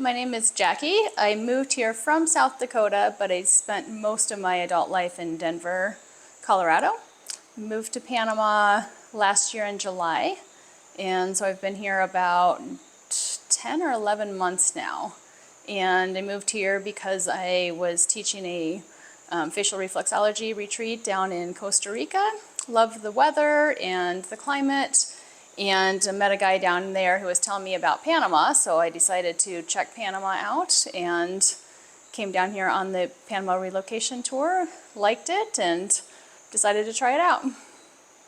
My name is Jackie. I moved here from South Dakota, but I spent most of my adult life in Denver, Colorado. Moved to Panama last year in July, and so I've been here about 10 or 11 months now. And I moved here because I was teaching a facial reflexology retreat down in Costa Rica. Loved the weather and the climate, and I met a guy down there who was telling me about Panama, so I decided to check Panama out and came down here on the Panama relocation tour, liked it, and decided to try it out.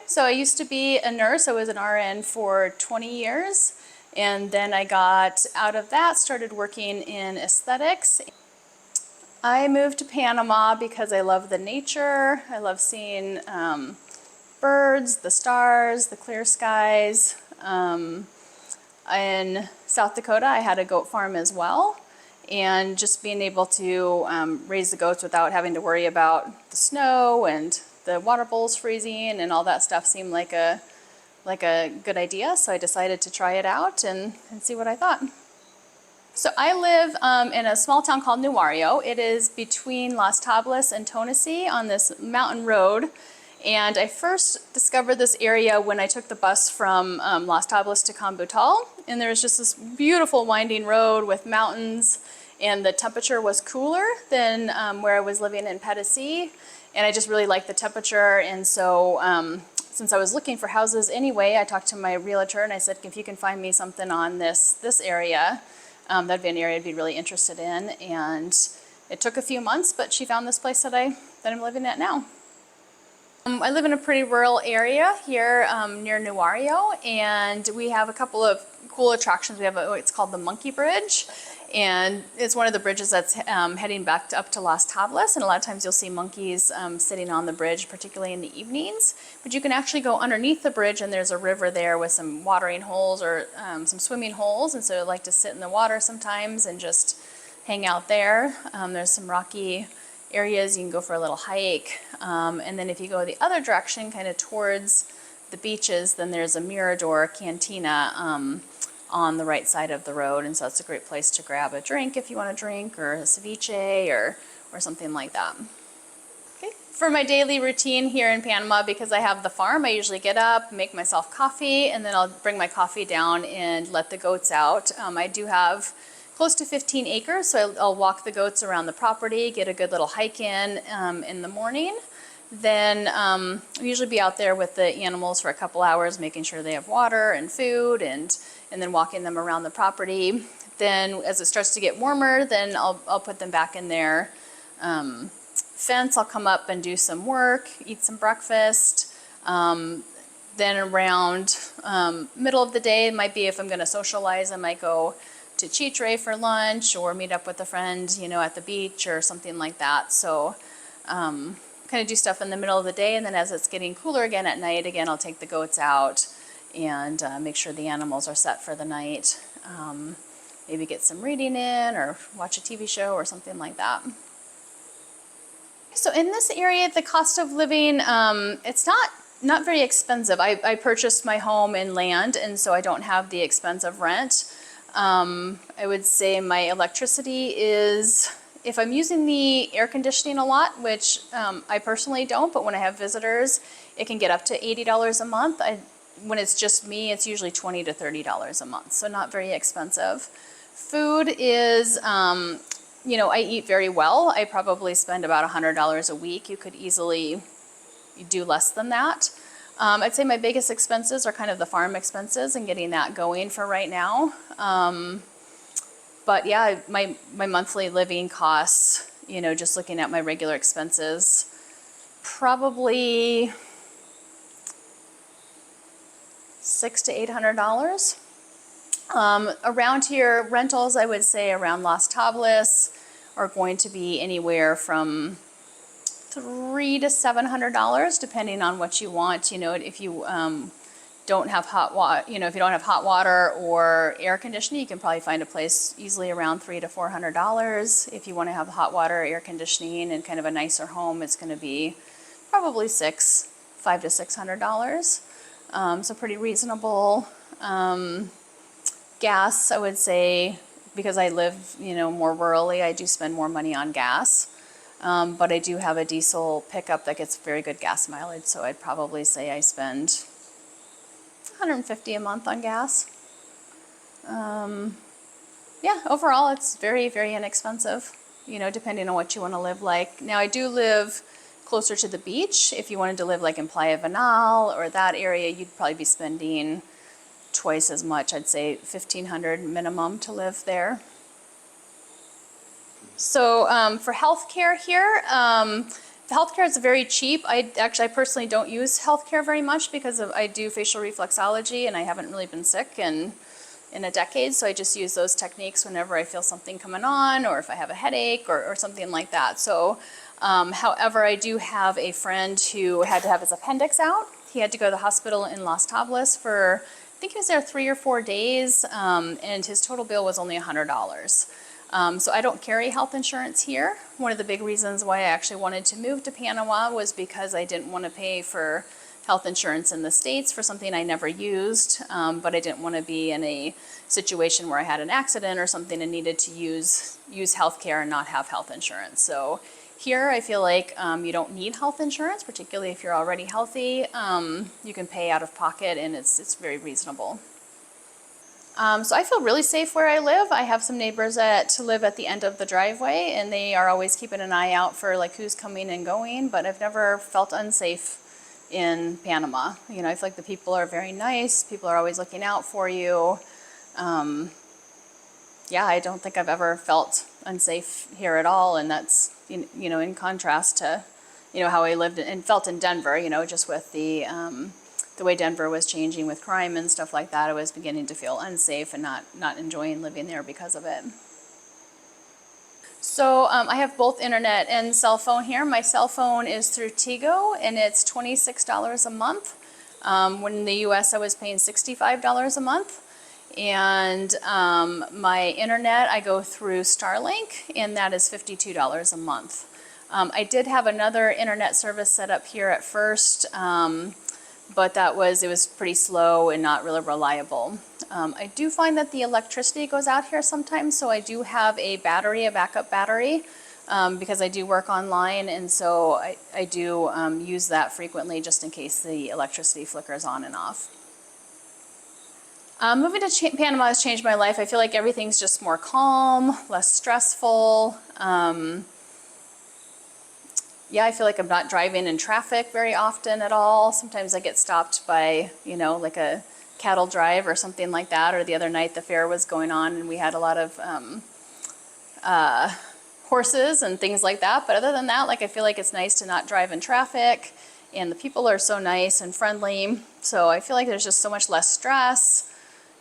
So I used to be a nurse. I was an RN for 20 years, and then I got out of that, started working in aesthetics. I moved to Panama because I love the nature. I love seeing birds, the stars, the clear skies. In South Dakota, I had a goat farm as well, and just being able to raise the goats without having to worry about the snow and the water bowls freezing and all that stuff seemed like a good idea. So I decided to try it out and see what I thought. So I live in a small town called NUARIO. It is between Las Tablas and Tonesí on this mountain road. And I first discovered this area when I took the bus from Las Tablas to Cambutal. And there's just this beautiful winding road with mountains, and the temperature was cooler than where I was living in Petití. And I just really liked the temperature. And so since I was looking for houses anyway, I talked to my realtor and I said, if you can find me something on this area, that'd be an area I'd be really interested in. And it took a few months, but she found this place that I'm living at now. I live in a pretty rural area here near NUARIO, and we have a couple of cool attractions. We have it's called the Monkey Bridge, and it's one of the bridges that's heading back up to Las Tablas, and a lot of times you'll see monkeys sitting on the bridge, particularly in the evenings. But you can actually go underneath the bridge, and there's a river there with some watering holes or some swimming holes, and so I like to sit in the water sometimes and just hang out there. There's some rocky areas you can go for a little hike, and then if you go the other direction, kind of towards the beaches, then there's a Mirador Cantina on the right side of the road, and so it's a great place to grab a drink if you want to drink, or a ceviche or something like that. Okay. For my daily routine here in Panama, because I have the farm, I usually get up, make myself coffee, and then I'll bring my coffee down and let the goats out. I do have close to 15 acres, so I'll walk the goats around the property, get a good little hike in the morning. Then I'll usually be out there with the animals for a couple hours, making sure they have water and food, and then walking them around the property. Then as it starts to get warmer, then I'll put them back in their fence. I'll come up and do some work, eat some breakfast. Then around middle of the day, it might be if I'm going to socialize, I might go to Chitre for lunch or meet up with a friend, at the beach or something like that. So kind of do stuff in the middle of the day, and then as it's getting cooler again at night, again, I'll take the goats out and make sure the animals are set for the night. Maybe get some reading in or watch a TV show or something like that. So in this area, the cost of living, it's not very expensive. I purchased my home and land, and so I don't have the expense of rent. I would say my electricity is, if I'm using the air conditioning a lot, which I personally don't, but when I have visitors, it can get up to $80 a month. When it's just me, it's usually $20 to $30 a month, so not very expensive. Food is, I eat very well. I probably spend about $100 a week. You could easily do less than that. I'd say my biggest expenses are kind of the farm expenses and getting that going for right now. But yeah, my monthly living costs, just looking at my regular expenses, probably $600 to $800. Around here, rentals, I would say around Las Tablas are going to be anywhere from $300 to $700, depending on what you want. If you don't have hot water, if you don't have hot water or air conditioning, you can probably find a place easily around $300 to $400. If you want to have hot water, air conditioning, and kind of a nicer home, it's going to be probably $500 to $600. So pretty reasonable. Gas, I would say because I live, more rurally, I do spend more money on gas. But I do have a diesel pickup that gets very good gas mileage, so I'd probably say I spend $150 a month on gas. Yeah, overall it's very, very inexpensive, depending on what you want to live like. Now I do live closer to the beach. If you wanted to live like in Playa Venal or that area, you'd probably be spending twice as much. I'd say $1,500 minimum to live there. So for healthcare here, healthcare is very cheap. I personally don't use healthcare very much because I do facial reflexology and I haven't really been sick in a decade, so I just use those techniques whenever I feel something coming on or if I have a headache or something like that. So, however, I do have a friend who had to have his appendix out. He had to go to the hospital in Los Tablas for, I think he was there 3 or 4 days, and his total bill was only $100. So I don't carry health insurance here. One of the big reasons why I actually wanted to move to Panama was because I didn't want to pay for health insurance in the States for something I never used, but I didn't want to be in a situation where I had an accident or something and needed to use healthcare and not have health insurance. So here I feel like you don't need health insurance, particularly if you're already healthy. You can pay out of pocket and it's very reasonable. So I feel really safe where I live. I have some neighbors that live at the end of the driveway and they are always keeping an eye out for like who's coming and going, but I've never felt unsafe in Panama. I feel like the people are very nice. People are always looking out for you. Yeah, I don't think I've ever felt unsafe here at all, and that's in contrast to how I lived and felt in Denver. Just with the way Denver was changing with crime and stuff like that, I was beginning to feel unsafe and not enjoying living there because of it. So I have both internet and cell phone here. My cell phone is through Tigo and it's $26 a month. When in the US I was paying $65 a month. And my internet I go through Starlink and that is $52 a month. I did have another internet service set up here at first, but it was pretty slow and not really reliable. I do find that the electricity goes out here sometimes, so I do have a backup battery, because I do work online, and so I do use that frequently just in case the electricity flickers on and off. Moving to Panama has changed my life. I feel like everything's just more calm, less stressful. Yeah, I feel like I'm not driving in traffic very often at all. Sometimes I get stopped by, like a cattle drive or something like that, or the other night the fair was going on and we had a lot of horses and things like that. But other than that, I feel like it's nice to not drive in traffic, and the people are so nice and friendly. So I feel like there's just so much less stress,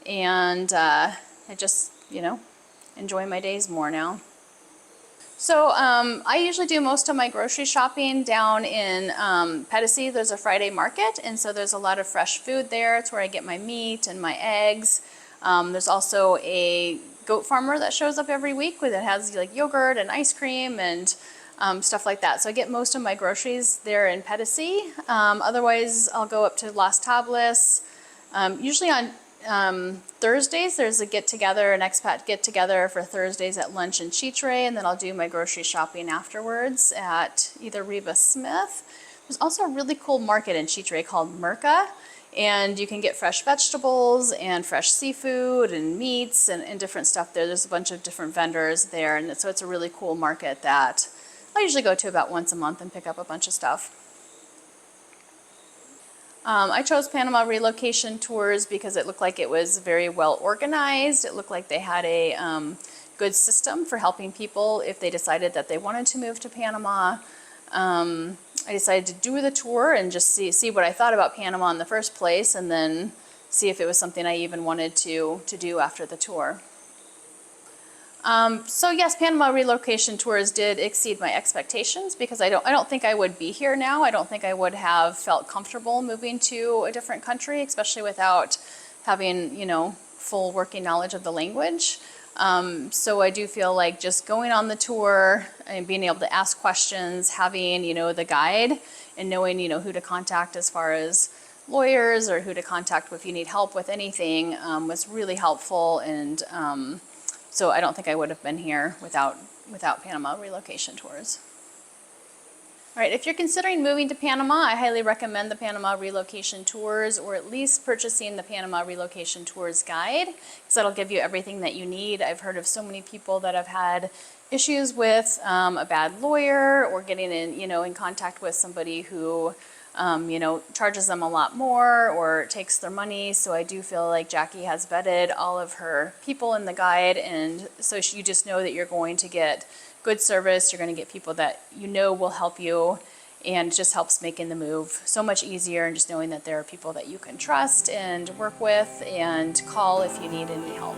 and I just, enjoy my days more now. So I usually do most of my grocery shopping down in Pedicey. There's a Friday market, and so there's a lot of fresh food there. It's where I get my meat and my eggs. There's also a goat farmer that shows up every week that has like yogurt and ice cream and stuff like that. So I get most of my groceries there in Pedicey. Otherwise, I'll go up to Las Tablas. Usually on Thursdays, there's an expat get-together for Thursdays at lunch in Chitre, and then I'll do my grocery shopping afterwards at either Reba Smith. There's also a really cool market in Chitre called Merca, and you can get fresh vegetables and fresh seafood and meats and different stuff there. There's a bunch of different vendors there, and so it's a really cool market that I usually go to about once a month and pick up a bunch of stuff. I chose Panama Relocation Tours because it looked like it was very well organized. It looked like they had a good system for helping people if they decided that they wanted to move to Panama. I decided to do the tour and just see what I thought about Panama in the first place, and then see if it was something I even wanted to do after the tour. So yes, Panama Relocation Tours did exceed my expectations because I don't think I would be here now. I don't think I would have felt comfortable moving to a different country, especially without having, full working knowledge of the language. So I do feel like just going on the tour and being able to ask questions, having, the guide, and knowing, who to contact as far as lawyers or who to contact if you need help with anything, was really helpful, and So I don't think I would have been here without Panama Relocation Tours. All right, if you're considering moving to Panama, I highly recommend the Panama Relocation Tours, or at least purchasing the Panama Relocation Tours guide, because that'll give you everything that you need. I've heard of so many people that have had issues with a bad lawyer, or getting in contact with somebody who charges them a lot more or takes their money. So I do feel like Jackie has vetted all of her people in the guide, and so you just know that you're going to get good service. You're going to get people that you know will help you, and it just helps making the move so much easier, and just knowing that there are people that you can trust and work with and call if you need any help.